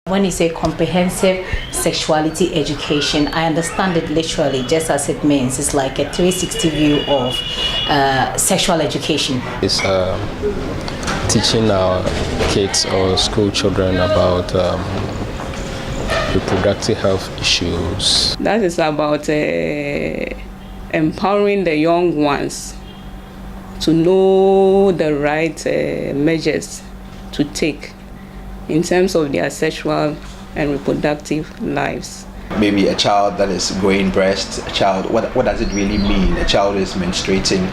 When you say comprehensive sexuality education, I understand it literally just as it means. It's like a 360 view of sexual education. It's teaching our kids or school children about reproductive health issues. That is about empowering the young ones to know the right measures to take in terms of their sexual and reproductive lives. Maybe a child that is growing breast, a child, what does it really mean? A child is menstruating.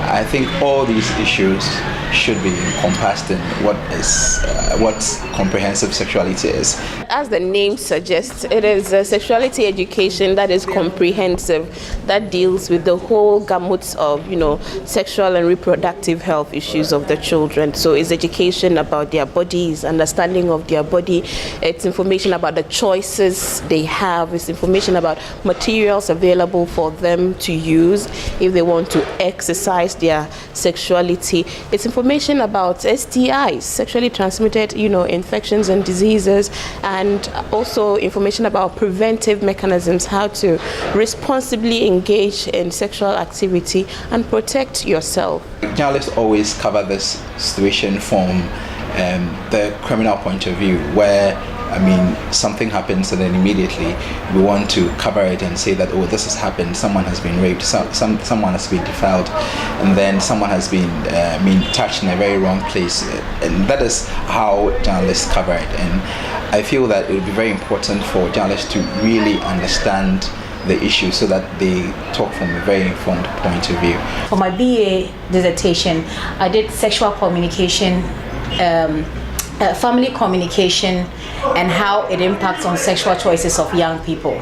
I think all these issues should be encompassed in what comprehensive sexuality is. As the name suggests, it is a sexuality education that is comprehensive, that deals with the whole gamut of, sexual and reproductive health issues of the children. So it's education about their bodies, understanding of their body. It's information about the choices they have. It's information about materials available for them to use if they want to exercise their sexuality. It's information about STIs, sexually transmitted, infections and diseases, and also information about preventive mechanisms, how to responsibly engage in sexual activity and protect yourself. Journalists always cover this situation from the criminal point of view, where something happens and then immediately we want to cover it and say that, oh, this has happened, someone has been raped, someone has been defiled, and then someone has been touched in a very wrong place. And that is how journalists cover it. And I feel that it would be very important for journalists to really understand the issue so that they talk from a very informed point of view. For my BA dissertation, I did sexual communication, family communication, and how it impacts on sexual choices of young people.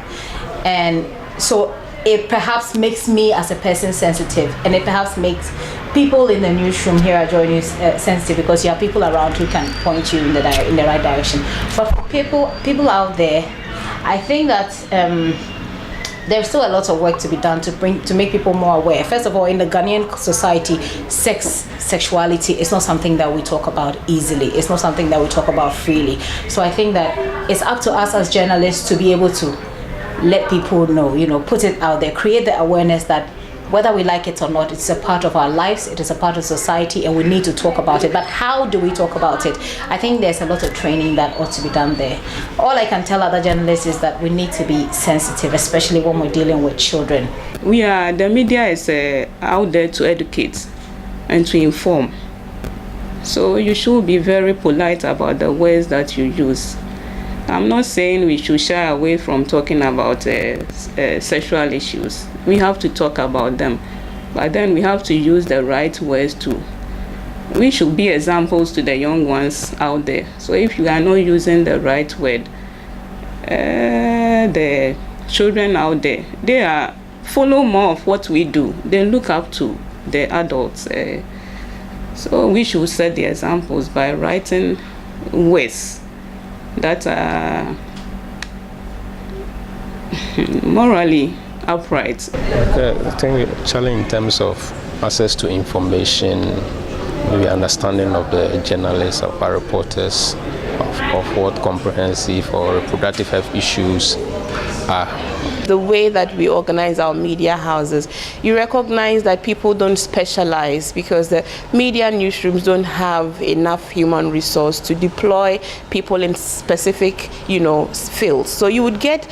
And so it perhaps makes me as a person sensitive, and it perhaps makes people in the newsroom here at Joy News sensitive, because you have people around who can point you in the right direction. But for people out there, I think that there's still a lot of work to be done to make people more aware. First of all, in the Ghanaian society, sexuality is not something that we talk about easily. It's not something that we talk about freely. So I think that it's up to us as journalists to be able to let people know, put it out there, create the awareness that whether we like it or not, it's a part of our lives, it is a part of society, and we need to talk about it. But how do we talk about it? I think there's a lot of training that ought to be done there. All I can tell other journalists is that we need to be sensitive, especially when we're dealing with children. The media is out there to educate and to inform. So you should be very polite about the words that you use. I'm not saying we should shy away from talking about sexual issues. We have to talk about them, but then we have to use the right words too. We should be examples to the young ones out there. So if you are not using the right word, the children out there, they follow more of what we do. They look up to the adults. So we should set the examples by writing words that are morally upright. Okay, I think actually in terms of access to information, maybe understanding of the journalists, of our reporters, of what comprehensive or reproductive health issues are. The way that we organize our media houses, you recognize that people don't specialize because the media newsrooms don't have enough human resource to deploy people in specific, fields. So you would get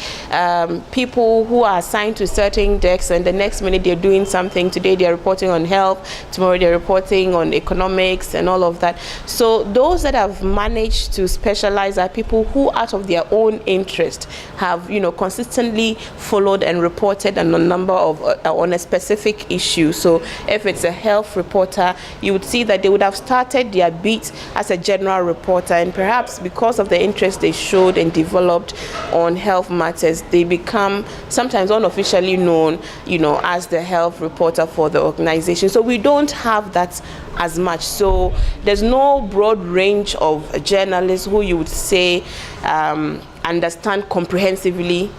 people who are assigned to certain desks, and the next minute they're doing something. Today they're reporting on health, tomorrow they're reporting on economics and all of that. So those that have managed to specialize are people who, out of their own interest, have consistently followed and reported on a number of on a specific issue. So if it's a health reporter, you would see that they would have started their beat as a general reporter, and perhaps because of the interest they showed and developed on health matters, they become sometimes unofficially known, as the health reporter for the organization. So we don't have that as much. So there's no broad range of journalists who you would say understand comprehensively,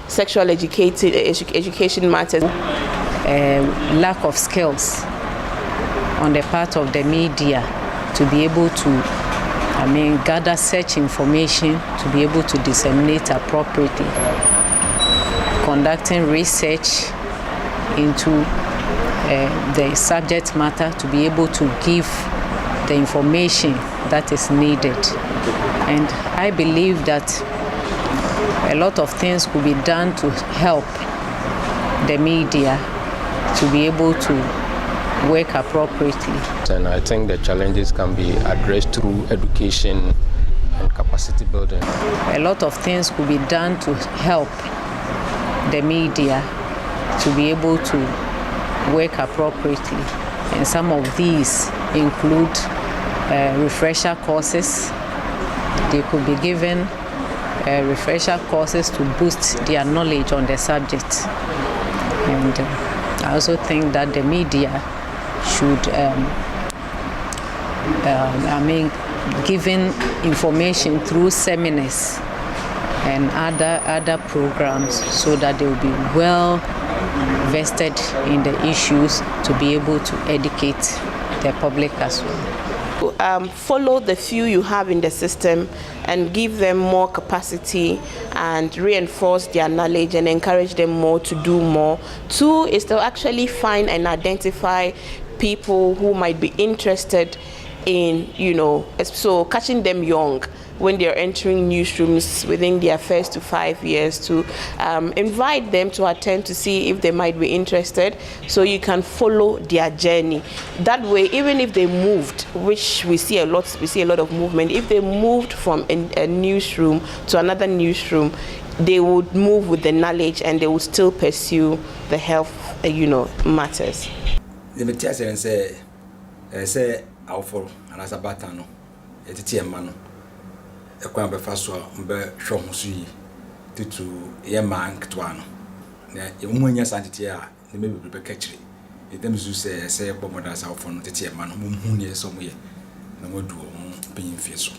sexual education matters. Lack of skills on the part of the media to be able to gather such information to be able to disseminate appropriately. Conducting research into the subject matter to be able to give the information that is needed. And I believe that a lot of things could be done to help the media to be able to work appropriately. And I think the challenges can be addressed through education and capacity building. A lot of things could be done to help the media to be able to work appropriately. And some of these include refresher courses. They could be given refresher courses to boost their knowledge on the subject. And I also think that the media should giving information through seminars and other programs so that they will be well vested in the issues to be able to educate the public as well. Follow the few you have in the system and give them more capacity and reinforce their knowledge and encourage them more to do more. 2 is to actually find and identify people who might be interested in, so catching them young when they're entering newsrooms within their first to 5 years, to invite them to attend to see if they might be interested, so you can follow their journey. That way, even if they moved, which we see a lot of movement, if they moved from a newsroom to another newsroom, they would move with the knowledge and they would still pursue the health, matters. The material say our for and as a batano, a man. A quambe faso, mbe shomsui, to a man twano. When you're santia, the maybe be catchy. It dems you say, Bomodas out from the tear man, whom near somewhere, no more do being fierce.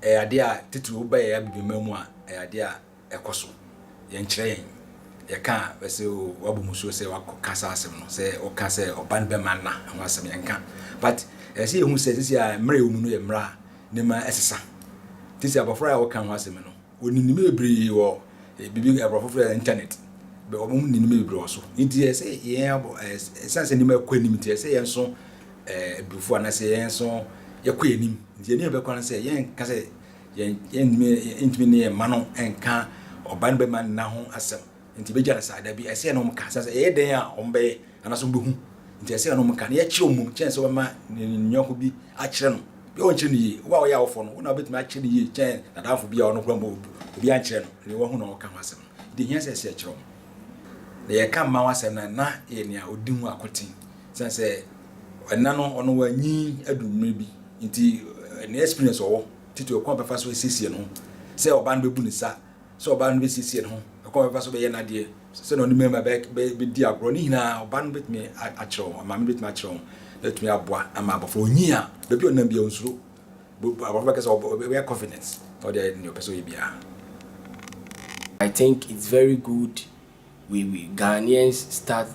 A idea to obey a big memoir, a idea a cosso, young train. You can't say, Wabumushu say, or Cassasem, say, or Casse or Banbemana, and was some young can. But as he who says, yeah, Mary Munu Mra, Nema Essa. This is about Friday or can was a man. When you may be or a big above internet, but only in the middle also. It is a yeah, as sense any more queenimity, say, and so before I say, and so your queen, the never can say, Yan Casse, Yan me Manon and can or Banbeman now as some. Into the side, there be a say no cast as a day on bay and as a boom. Into a say no can yet show chance of a man in York be a channel. Your chimney, while you are for no bit my chimney chain that half will be on no grumble, be a channel, the one who know can was him. The yes, I said, Chum. They come Mawas and not in your Uduma cutting. Since a nano on where ye a do maybe into an experience or to a compass fast with Sician. Say, or band bunisa, so band with Sician home. Come pass away an idea. So no remember back be dear Gronina or ban with me at show, a man with my chum. Let me up a map for year. The pure name be on through. But our workers are confidence for the new person. I think it's very good we Ghanaians start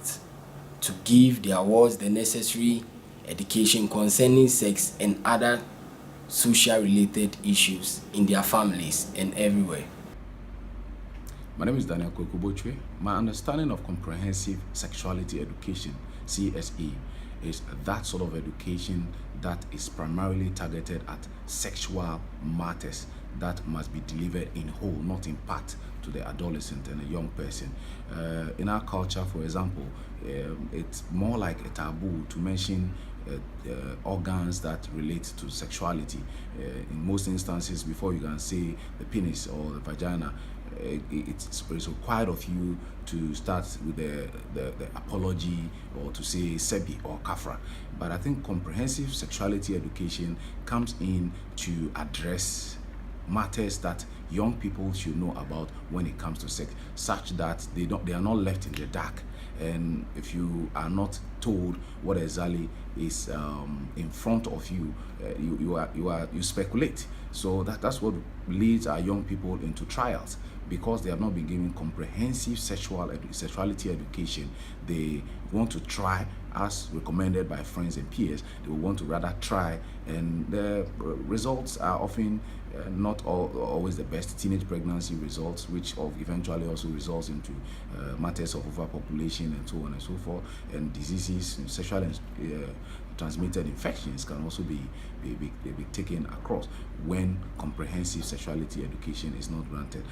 to give their wards the necessary education concerning sex and other social related issues in their families and everywhere. My name is Daniel Kokubochwe. My understanding of Comprehensive Sexuality Education, CSE, is that sort of education that is primarily targeted at sexual matters that must be delivered in whole, not in part, to the adolescent and a young person. In our culture, for example, it's more like a taboo to mention organs that relate to sexuality. In most instances, before you can say the penis or the vagina, it's required of you to start with the apology or to say sebi or kafra. But I think comprehensive sexuality education comes in to address matters that young people should know about when it comes to sex, such that they are not left in the dark. And if you are not told what exactly is in front of you, you speculate. So that's what leads our young people into trials, because they have not been given comprehensive sexuality education. They want to try as recommended by friends and peers, they will want to rather try, and the results are often not always the best. Teenage pregnancy results, which eventually also results into matters of overpopulation and so on and so forth, and diseases, sexual transmitted infections can also be taken across when comprehensive sexuality education is not granted.